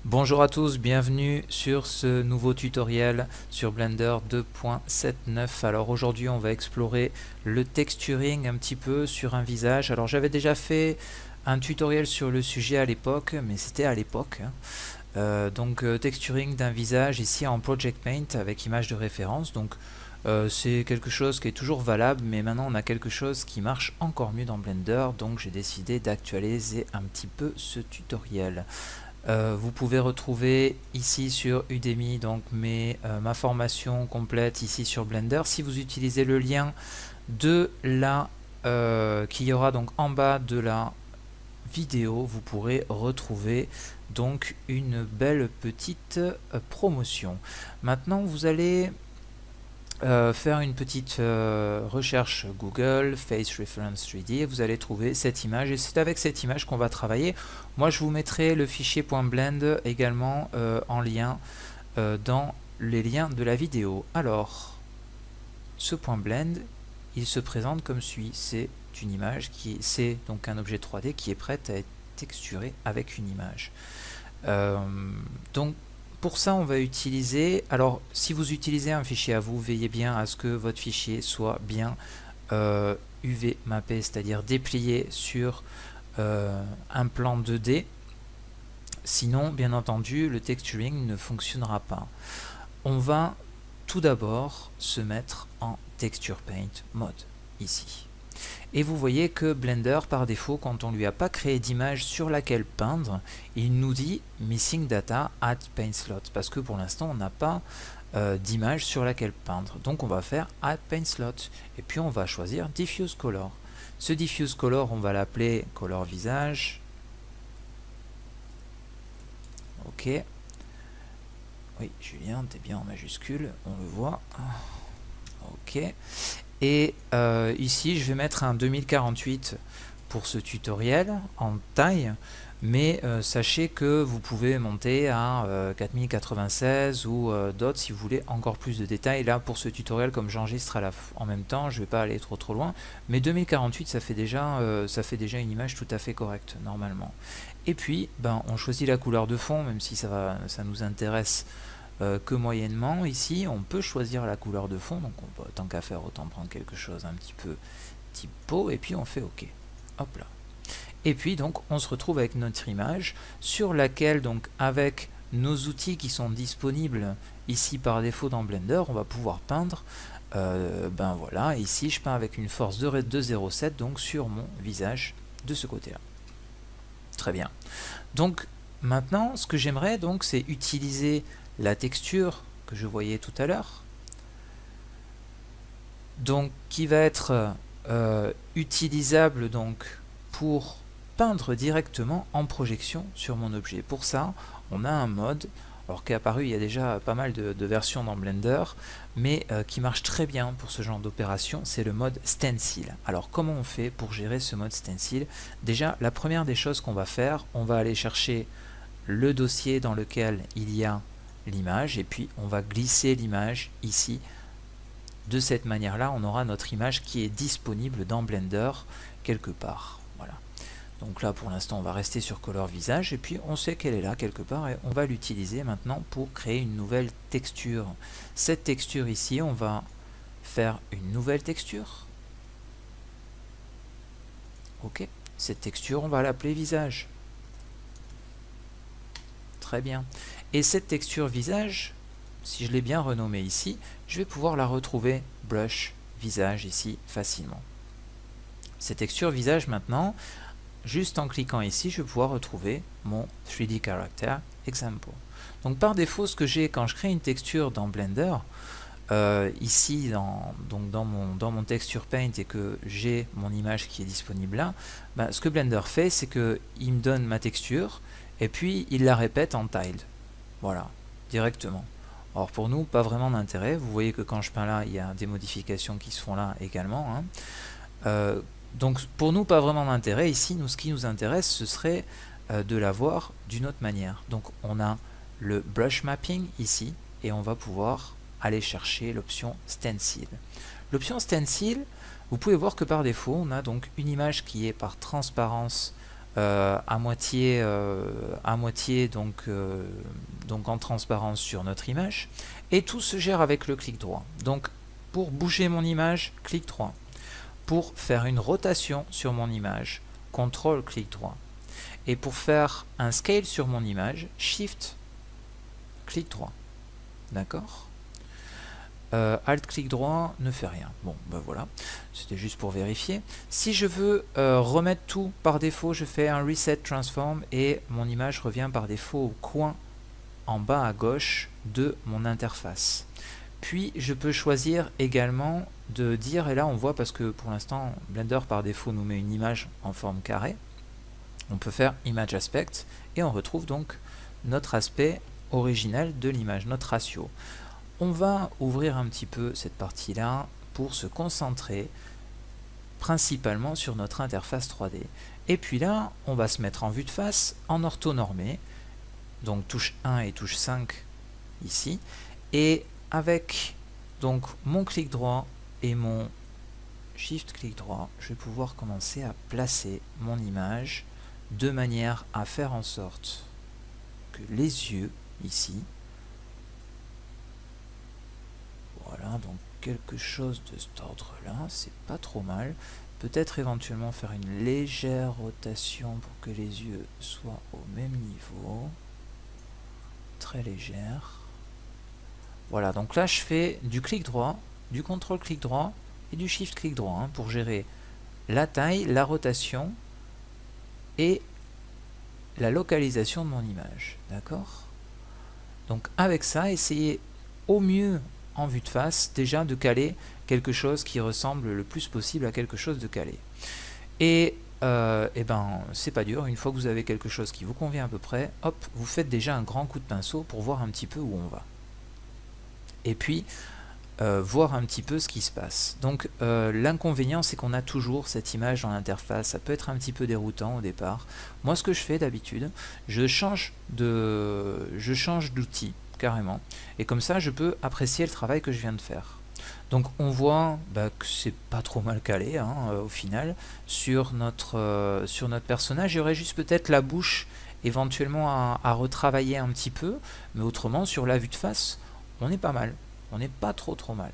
Bonjour à tous, bienvenue sur ce nouveau tutoriel sur Blender 2.79. Alors aujourd'hui on va explorer le texturing un petit peu sur un visage. Alors j'avais déjà fait un tutoriel sur le sujet à l'époque, mais c'était à l'époque. Texturing d'un visage ici en Project Paint avec image de référence. C'est quelque chose qui est toujours valable, mais maintenant on a quelque chose qui marche encore mieux dans Blender, donc j'ai décidé d'actualiser un petit peu ce tutoriel. Vous pouvez retrouver ici sur Udemy donc ma formation complète ici sur Blender. Si vous utilisez le lien de qui y aura donc en bas de la vidéo, vous pourrez retrouver donc une belle petite promotion. Maintenant vous allez faire une petite recherche Google, Face Reference 3D, et vous allez trouver cette image, et c'est avec cette image qu'on va travailler. Moi je vous mettrai le fichier .blend également en lien dans les liens de la vidéo. Alors, ce .blend, il se présente comme suit, c'est une image c'est donc un objet 3D qui est prêt à être texturé avec une image. Pour ça, on va utiliser, alors si vous utilisez un fichier à vous, veillez bien à ce que votre fichier soit bien UV mappé, c'est-à-dire déplié sur un plan 2D. Sinon, bien entendu, le texturing ne fonctionnera pas. On va tout d'abord se mettre en Texture Paint mode, ici. Et vous voyez que Blender, par défaut, quand on ne lui a pas créé d'image sur laquelle peindre, il nous dit Missing Data Add Paint Slot, parce que pour l'instant, on n'a pas d'image sur laquelle peindre. Donc on va faire Add Paint Slot, et puis on va choisir Diffuse Color. Ce Diffuse Color, on va l'appeler Color Visage. Ok. Oui, Julien, t'es bien en majuscule, on le voit. Ok. Et ici, je vais mettre un 2048 pour ce tutoriel en taille, mais sachez que vous pouvez monter à 4096 ou d'autres si vous voulez encore plus de détails. Là, pour ce tutoriel, comme j'enregistre en même temps, je ne vais pas aller trop loin, mais 2048, ça fait déjà une image tout à fait correcte, normalement. Et puis, on choisit la couleur de fond, même si ça nous intéresse que moyennement. Ici on peut choisir la couleur de fond, donc tant qu'à faire autant prendre quelque chose un petit peu type peau, et puis on fait OK. Hop là. Et puis donc on se retrouve avec notre image sur laquelle, donc avec nos outils qui sont disponibles ici par défaut dans Blender, on va pouvoir peindre. Voilà, ici je peins avec une force de 0,7 donc sur mon visage de ce côté là. Très bien. Donc maintenant ce que j'aimerais donc c'est utiliser la texture que je voyais tout à l'heure, donc qui va être utilisable donc pour peindre directement en projection sur mon objet. Pour ça, on a un mode, alors qui est apparu il y a déjà pas mal de versions dans Blender, mais qui marche très bien pour ce genre d'opération, c'est le mode stencil. Alors comment on fait pour gérer ce mode stencil? Déjà, la première des choses qu'on va faire, on va aller chercher le dossier dans lequel il y a l'image, et puis on va glisser l'image ici. De cette manière là on aura notre image qui est disponible dans Blender quelque part. Voilà. Donc là pour l'instant on va rester sur Color Visage, et puis on sait qu'elle est là quelque part, et on va l'utiliser maintenant pour créer une nouvelle texture. Cette texture ici, on va faire une nouvelle texture. Ok, cette texture on va l'appeler Visage. Très bien. Et cette texture visage, si je l'ai bien renommée ici, je vais pouvoir la retrouver brush visage ici facilement. Cette texture visage maintenant, juste en cliquant ici, je vais pouvoir retrouver mon 3D Character Example. Donc par défaut, ce que j'ai quand je crée une texture dans Blender, ici dans mon Texture Paint, et que j'ai mon image qui est disponible là, ce que Blender fait, c'est qu'il me donne ma texture, et puis il la répète en tiled. Voilà, directement. Or pour nous, pas vraiment d'intérêt. Vous voyez que quand je peins là, il y a des modifications qui se font là également. Donc pour nous, pas vraiment d'intérêt. Ici, ce qui nous intéresse, ce serait de l'avoir d'une autre manière. Donc on a le brush mapping ici, et on va pouvoir aller chercher l'option stencil. L'option stencil, vous pouvez voir que par défaut, on a donc une image qui est par transparence à moitié donc en transparence sur notre image. Et tout se gère avec le clic droit. Donc pour bouger mon image, clic droit. Pour faire une rotation sur mon image, CTRL clic droit. Et pour faire un scale sur mon image, Shift clic droit. D'accord? Alt clic droit ne fait rien. Bon, ben voilà, c'était juste pour vérifier. Si je veux remettre tout par défaut, je fais un Reset Transform et mon image revient par défaut au coin en bas à gauche de mon interface. Puis je peux choisir également de dire, et là on voit parce que pour l'instant Blender par défaut nous met une image en forme carrée, on peut faire Image Aspect et on retrouve donc notre aspect originel de l'image, notre ratio. On va ouvrir un petit peu cette partie-là pour se concentrer principalement sur notre interface 3D. Et puis là, on va se mettre en vue de face, en orthonormé, donc touche 1 et touche 5 ici, et avec donc mon clic droit et mon Shift clic droit, je vais pouvoir commencer à placer mon image de manière à faire en sorte que les yeux ici, voilà, donc quelque chose de cet ordre-là, c'est pas trop mal. Peut-être éventuellement faire une légère rotation pour que les yeux soient au même niveau. Très légère. Voilà, donc là je fais du clic droit, du contrôle clic droit et du shift clic droit hein, pour gérer la taille, la rotation et la localisation de mon image. D'accord? Donc avec ça, essayez au mieux en vue de face déjà de caler quelque chose qui ressemble le plus possible à quelque chose de calé. Et ben c'est pas dur, une fois que vous avez quelque chose qui vous convient à peu près, hop, vous faites déjà un grand coup de pinceau pour voir un petit peu où on va. Et puis voir un petit peu ce qui se passe. Donc l'inconvénient c'est qu'on a toujours cette image dans l'interface, ça peut être un petit peu déroutant au départ. Moi ce que je fais d'habitude, je change d'outil carrément, et comme ça je peux apprécier le travail que je viens de faire. Donc on voit que c'est pas trop mal calé hein, au final sur notre personnage. Il y aurait juste peut-être la bouche éventuellement à retravailler un petit peu, mais autrement sur la vue de face on est pas mal, on n'est pas trop mal.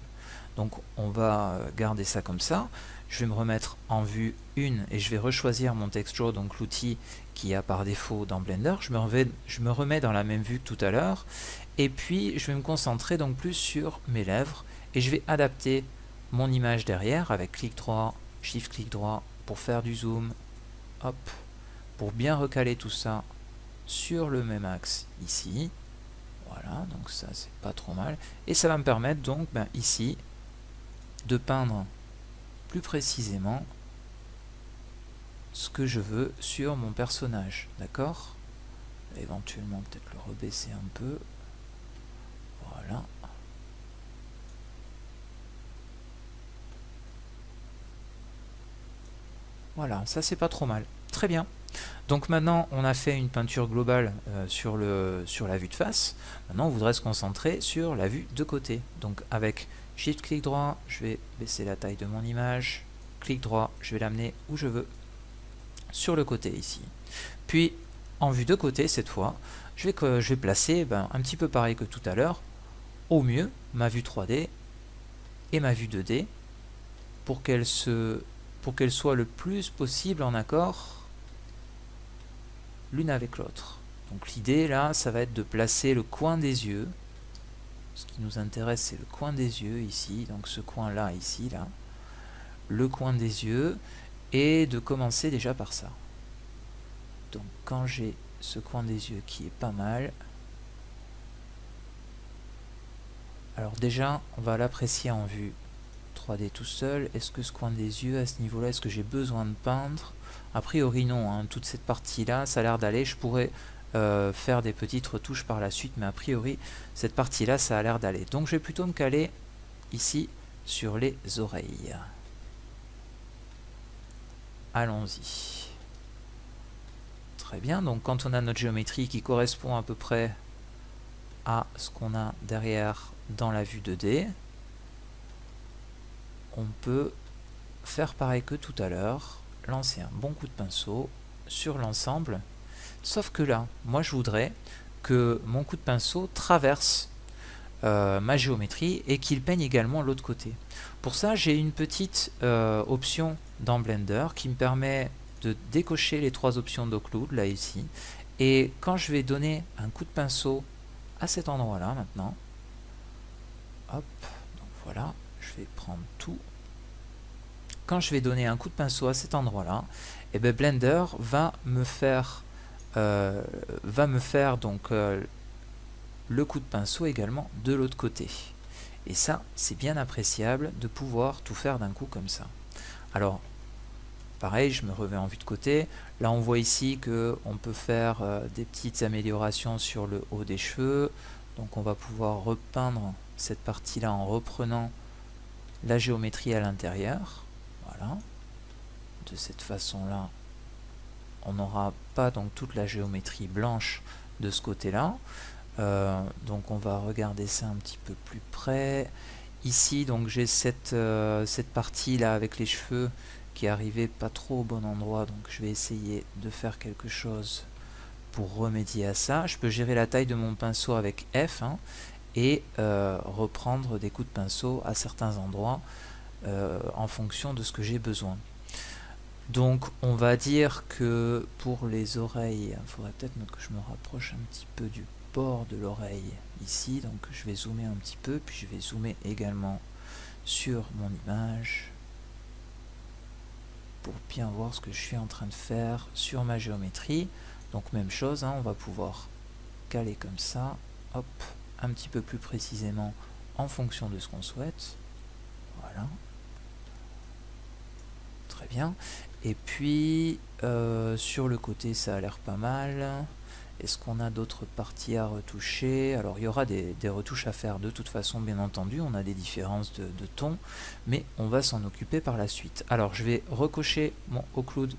Donc on va garder ça comme ça. Je vais me remettre en vue 1 et je vais rechoisir mon texture, donc l'outil qui a par défaut dans Blender. Je me remets dans la même vue que tout à l'heure. Et puis je vais me concentrer donc plus sur mes lèvres et je vais adapter mon image derrière avec clic droit, shift clic droit pour faire du zoom, hop, pour bien recaler tout ça sur le même axe ici. Voilà, donc ça c'est pas trop mal. Et ça va me permettre donc ici de peindre plus précisément ce que je veux sur mon personnage, d'accord? Éventuellement peut-être le rebaisser un peu. Voilà. Voilà, ça c'est pas trop mal. Très bien. Donc maintenant on a fait une peinture globale sur la vue de face. Maintenant on voudrait se concentrer sur la vue de côté. Donc avec Shift clic droit, je vais baisser la taille de mon image. Clic droit, je vais l'amener où je veux. Sur le côté ici. Puis en vue de côté cette fois, je vais placer un petit peu pareil que tout à l'heure, au mieux ma vue 3D et ma vue 2D pour qu'elles soient le plus possible en accord l'une avec l'autre. Donc l'idée là, ça va être de placer le coin des yeux. Ce qui nous intéresse, c'est le coin des yeux ici, donc ce coin là, ici, là, le coin des yeux, et de commencer déjà par ça. Donc quand j'ai ce coin des yeux qui est pas mal, alors déjà on va l'apprécier en vue 3D tout seul. Est-ce que ce coin des yeux à ce niveau là, est-ce que j'ai besoin de peindre? A priori non, hein. Toute cette partie là ça a l'air d'aller. Je pourrais faire des petites retouches par la suite, mais a priori cette partie là ça a l'air d'aller. Donc je vais plutôt me caler ici sur les oreilles. Allons-y. Très bien, donc quand on a notre géométrie qui correspond à peu près à ce qu'on a derrière dans la vue 2D, on peut faire pareil que tout à l'heure, lancer un bon coup de pinceau sur l'ensemble, sauf que là, moi je voudrais que mon coup de pinceau traverse ma géométrie et qu'il peigne également l'autre côté. Pour ça, j'ai une petite option dans Blender qui me permet de décocher les 3 options d'occlude, là ici, et quand je vais donner un coup de pinceau à cet endroit-là maintenant, hop, donc voilà, je vais prendre tout. Quand je vais donner un coup de pinceau à cet endroit-là, et bien Blender va me faire donc le coup de pinceau également de l'autre côté. Et ça, c'est bien appréciable de pouvoir tout faire d'un coup comme ça. Alors, pareil, je me remets en vue de côté. Là, on voit ici qu'on peut faire des petites améliorations sur le haut des cheveux. Donc, on va pouvoir repeindre cette partie-là en reprenant la géométrie à l'intérieur. Voilà. De cette façon-là, on n'aura pas donc toute la géométrie blanche de ce côté-là. Donc on va regarder ça un petit peu plus près. Ici donc j'ai cette partie là avec les cheveux qui est arrivée pas trop au bon endroit, donc je vais essayer de faire quelque chose pour remédier à ça. Je peux gérer la taille de mon pinceau avec F et reprendre des coups de pinceau à certains endroits en fonction de ce que j'ai besoin. Donc on va dire que pour les oreilles, il faudrait peut-être que je me rapproche un petit peu du bord de l'oreille ici, donc je vais zoomer un petit peu, puis je vais zoomer également sur mon image pour bien voir ce que je suis en train de faire sur ma géométrie. Donc même chose, on va pouvoir caler comme ça, hop, un petit peu plus précisément en fonction de ce qu'on souhaite. Voilà. Très bien. Et puis sur le côté ça a l'air pas mal. Est-ce qu'on a d'autres parties à retoucher? Alors il y aura des retouches à faire de toute façon, bien entendu, on a des différences de ton, mais on va s'en occuper par la suite. Alors je vais recocher mon occlude,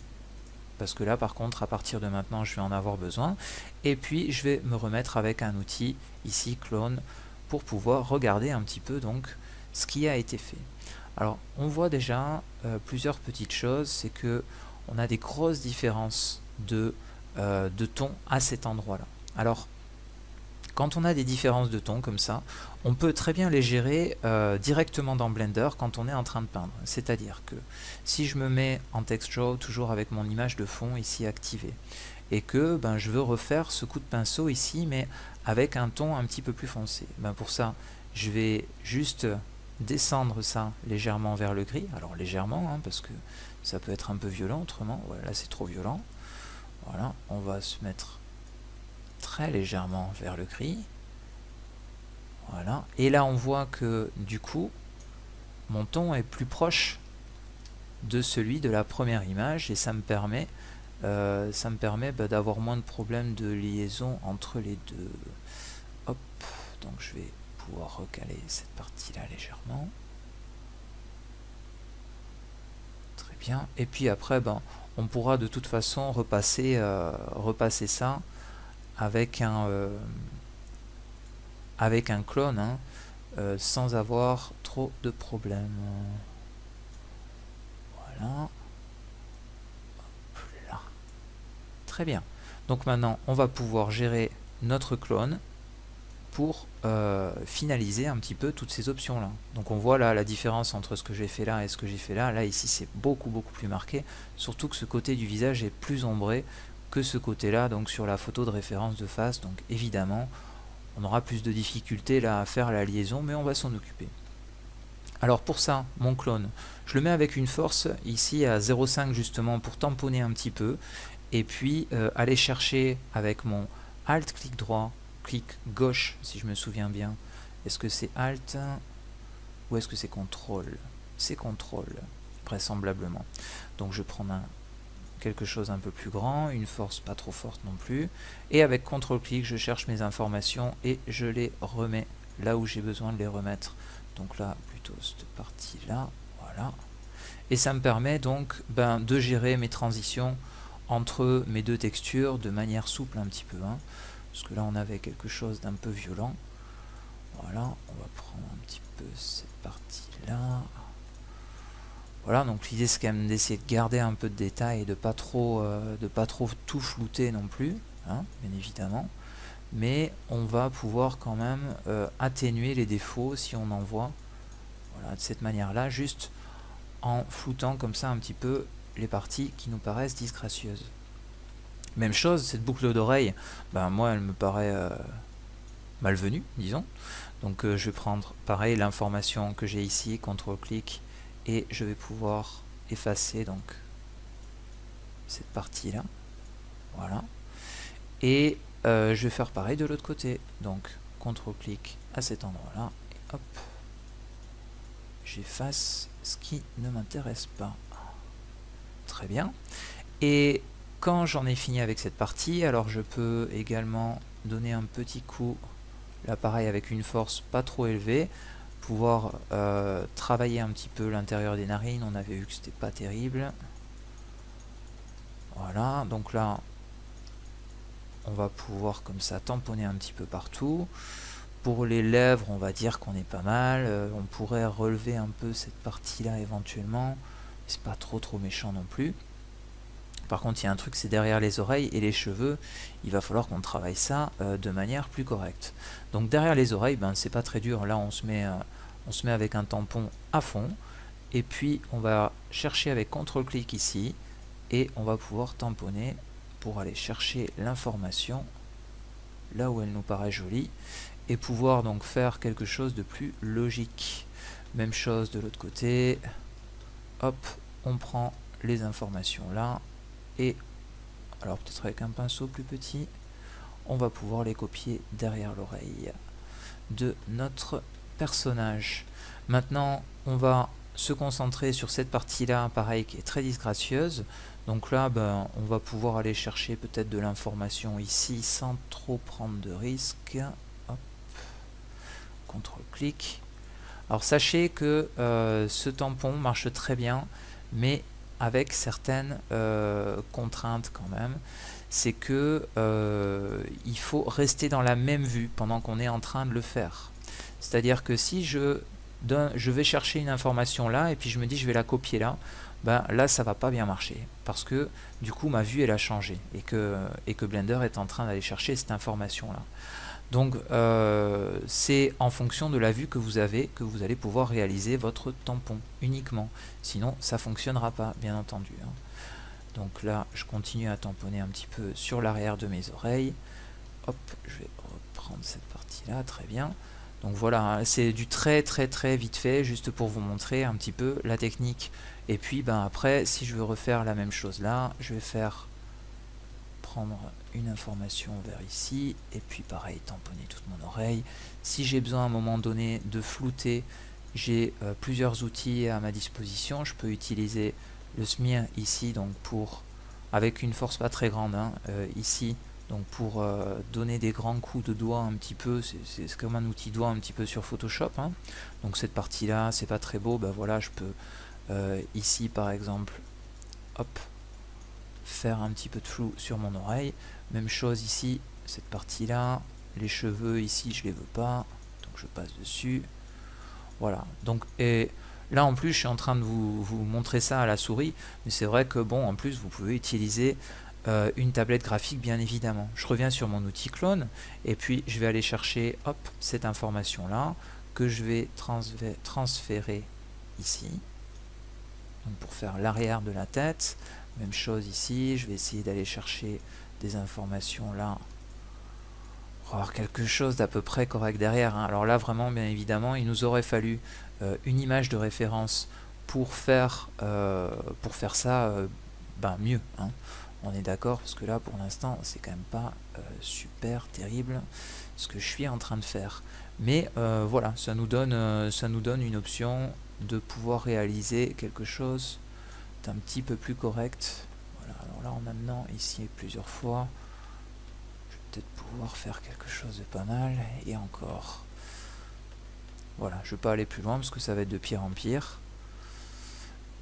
parce que là par contre à partir de maintenant je vais en avoir besoin, et puis je vais me remettre avec un outil ici, clone, pour pouvoir regarder un petit peu donc ce qui a été fait. Alors on voit déjà plusieurs petites choses, c'est que on a des grosses différences de ton à cet endroit-là. Alors, quand on a des différences de ton comme ça, on peut très bien les gérer directement dans Blender quand on est en train de peindre. C'est-à-dire que si je me mets en Text Draw, toujours avec mon image de fond ici activée, et que je veux refaire ce coup de pinceau ici, mais avec un ton un petit peu plus foncé, pour ça, je vais juste descendre ça légèrement vers le gris. Alors légèrement, parce que ça peut être un peu violent autrement. Voilà, là c'est trop violent. Voilà, on va se mettre très légèrement vers le gris. Voilà, et là on voit que du coup mon ton est plus proche de celui de la première image, et ça me permet d'avoir moins de problèmes de liaison entre les deux. Hop, donc je vais pouvoir recaler cette partie là légèrement. Très bien, et puis après on pourra de toute façon repasser ça avec un clone sans avoir trop de problèmes. Voilà. Hop là. Très bien. Donc maintenant, on va pouvoir gérer notre clone pour finaliser un petit peu toutes ces options là. Donc on voit là la différence entre ce que j'ai fait là et ce que j'ai fait là. Là ici c'est beaucoup plus marqué, surtout que ce côté du visage est plus ombré que ce côté là, donc sur la photo de référence de face. Donc évidemment on aura plus de difficultés là à faire la liaison, mais on va s'en occuper. Alors pour ça, mon clone, je le mets avec une force ici à 0,5 justement pour tamponner un petit peu, et puis aller chercher avec mon Alt clic droit, clic gauche si je me souviens bien. Est-ce que c'est Alt ou est-ce que c'est CTRL? C'est CTRL vraisemblablement. Donc je prends quelque chose un peu plus grand, une force pas trop forte non plus, et avec CTRL-clic je cherche mes informations et je les remets là où j'ai besoin de les remettre. Donc là plutôt cette partie là, voilà, et ça me permet donc de gérer mes transitions entre mes deux textures de manière souple un petit peu, parce que là on avait quelque chose d'un peu violent. Voilà, on va prendre un petit peu cette partie là, Voilà, donc l'idée c'est quand même d'essayer de garder un peu de détails et de pas trop tout flouter non plus, hein, bien évidemment. Mais on va pouvoir quand même atténuer les défauts si on en voit, voilà, de cette manière-là, juste en floutant comme ça un petit peu les parties qui nous paraissent disgracieuses. Même chose, cette boucle d'oreille, ben moi elle me paraît malvenue, disons. Donc je vais prendre pareil l'information que j'ai ici, CTRL-clic, et je vais pouvoir effacer donc cette partie là, voilà. Et je vais faire pareil de l'autre côté, donc CTRL-clic à cet endroit là, et hop, j'efface ce qui ne m'intéresse pas. Très bien. Et quand j'en ai fini avec cette partie, alors je peux également donner un petit coup, là pareil avec une force pas trop élevée, pouvoir travailler un petit peu l'intérieur des narines. On avait vu que c'était pas terrible. Voilà, donc là on va pouvoir comme ça tamponner un petit peu partout. Pour les lèvres, on va dire qu'on est pas mal. On pourrait relever un peu cette partie là éventuellement, c'est pas trop méchant non plus. Par contre, il y a un truc, c'est derrière les oreilles et les cheveux, il va falloir qu'on travaille ça de manière plus correcte. Donc derrière les oreilles, ben, c'est pas très dur. Là, on se met avec un tampon à fond. Et puis, on va chercher avec CTRL-clic ici. Et on va pouvoir tamponner pour aller chercher l'information là où elle nous paraît jolie. Et pouvoir donc faire quelque chose de plus logique. Même chose de l'autre côté. Hop, on prend les informations là. Et alors peut-être avec un pinceau plus petit, on va pouvoir les copier derrière l'oreille de notre personnage. Maintenant, on va se concentrer sur cette partie-là, pareil, qui est très disgracieuse. Donc là, ben, on va pouvoir aller chercher peut-être de l'information ici sans trop prendre de risques. Hop, CTRL-clic. Alors sachez que ce tampon marche très bien, mais avec certaines contraintes quand même. C'est que il faut rester dans la même vue pendant qu'on est en train de le faire. C'est-à-dire que si je vais chercher une information là et puis je me dis je vais la copier là, ben là ça va pas bien marcher parce que du coup ma vue elle a changé et que Blender est en train d'aller chercher cette information là. Donc c'est en fonction de la vue que vous avez que vous allez pouvoir réaliser votre tampon uniquement. Sinon ça fonctionnera pas, bien entendu, hein. Donc là je continue à tamponner un petit peu sur l'arrière de mes oreilles. Hop, je vais reprendre cette partie là, très bien. Donc voilà, hein, c'est du très vite fait, juste pour vous montrer un petit peu la technique. Et puis ben après, si je veux refaire la même chose là, je vais prendre une information vers ici, et puis pareil, tamponner toute mon oreille. Si j'ai besoin à un moment donné de flouter, j'ai plusieurs outils à ma disposition. Je peux utiliser le smear ici, donc pour, avec une force pas très grande, hein, ici, donc pour donner des grands coups de doigt un petit peu, c'est comme un outil doigt un petit peu sur Photoshop, hein. Donc cette partie là, c'est pas très beau, ben voilà, je peux ici par exemple, hop, faire un petit peu de flou sur mon oreille. Même chose ici, cette partie là, les cheveux ici je les veux pas, donc je passe dessus. Voilà, donc et là en plus je suis en train de vous montrer ça à la souris, mais c'est vrai que bon, en plus vous pouvez utiliser une tablette graphique bien évidemment. Je reviens sur mon outil clone et puis je vais aller chercher, hop, cette information là que je vais transférer ici, donc pour faire l'arrière de la tête. Même chose ici, je vais essayer d'aller chercher des informations là pour avoir quelque chose d'à peu près correct derrière, hein. Alors là vraiment, bien évidemment, il nous aurait fallu une image de référence pour faire ça ben, mieux, hein. On est d'accord, parce que là pour l'instant c'est quand même pas super terrible ce que je suis en train de faire. Mais voilà, ça nous donne une option de pouvoir réaliser quelque chose d'un petit peu plus correct. Voilà, alors là en amenant ici plusieurs fois, je vais peut-être pouvoir faire quelque chose de pas mal, et encore. Voilà, je ne vais pas aller plus loin parce que ça va être de pire en pire.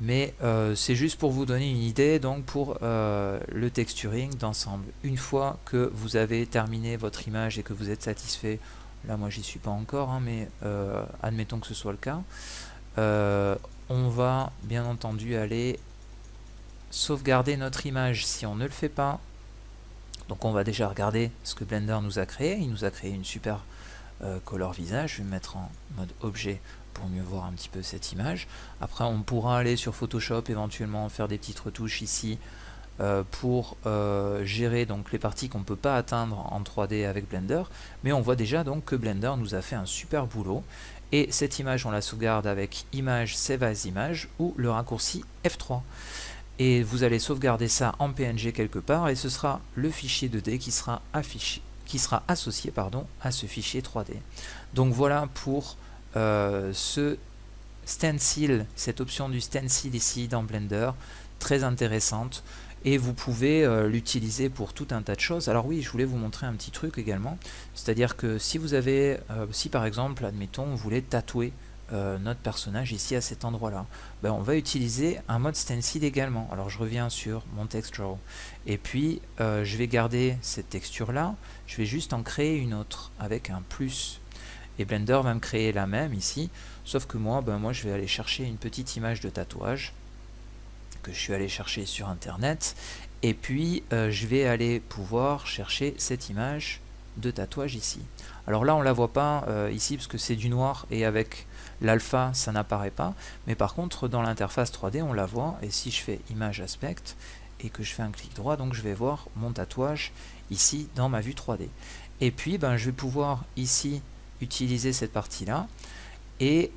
Mais c'est juste pour vous donner une idée donc pour le texturing d'ensemble. Une fois que vous avez terminé votre image et que vous êtes satisfait, là moi j'y suis pas encore, hein, mais admettons que ce soit le cas, on va bien entendu aller sauvegarder notre image si on ne le fait pas. Donc on va déjà regarder ce que Blender nous a créé. Il nous a créé une super color visage. Je vais me mettre en mode objet pour mieux voir un petit peu cette image. Après on pourra aller sur Photoshop, éventuellement faire des petites retouches ici pour gérer donc les parties qu'on ne peut pas atteindre en 3D avec Blender. Mais on voit déjà donc que Blender nous a fait un super boulot. Et cette image on la sauvegarde avec Image, Save as Image ou le raccourci F3. Et vous allez sauvegarder ça en PNG quelque part et ce sera le fichier 2D qui sera associé à ce fichier 3D. Donc voilà pour ce stencil, cette option du stencil ici dans Blender, très intéressante. Et vous pouvez l'utiliser pour tout un tas de choses. Alors oui, je voulais vous montrer un petit truc également. C'est-à-dire que si vous avez, si par exemple, admettons, vous voulez tatouer notre personnage ici à cet endroit-là, ben, on va utiliser un mode stencil également. Alors je reviens sur mon text draw. Et puis, je vais garder cette texture-là. Je vais juste en créer une autre avec un plus. Et Blender va me créer la même ici. Sauf que moi, moi je vais aller chercher une petite image de tatouage que je suis allé chercher sur internet, et puis je vais aller pouvoir chercher cette image de tatouage ici. Alors là on la voit pas ici parce que c'est du noir et avec l'alpha ça n'apparaît pas, mais par contre dans l'interface 3D on la voit, et si je fais image aspect et que je fais un clic droit, donc je vais voir mon tatouage ici dans ma vue 3D. Et puis je vais pouvoir ici utiliser cette partie là et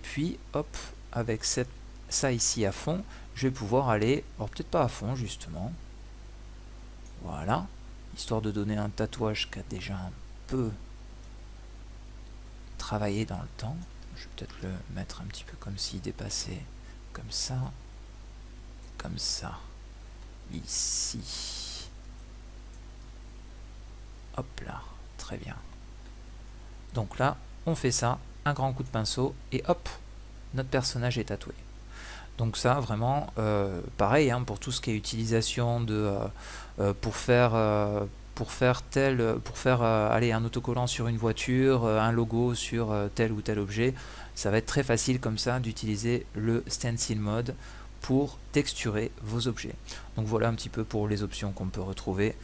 puis hop, avec ça ici à fond, je vais pouvoir aller, alors peut-être pas à fond justement, voilà, histoire de donner un tatouage qui a déjà un peu travaillé dans le temps. Je vais peut-être le mettre un petit peu comme s'il dépassait, comme ça, ici, hop là, très bien. Donc là, on fait ça, un grand coup de pinceau, et hop, notre personnage est tatoué. Donc ça vraiment pareil pour tout ce qui est utilisation de pour faire aller un autocollant sur une voiture, un logo sur tel ou tel objet, ça va être très facile comme ça d'utiliser le stencil mode pour texturer vos objets. Donc voilà un petit peu pour les options qu'on peut retrouver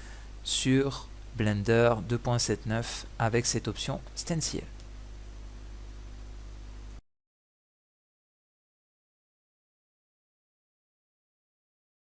sur Blender 2.79 avec cette option stencil.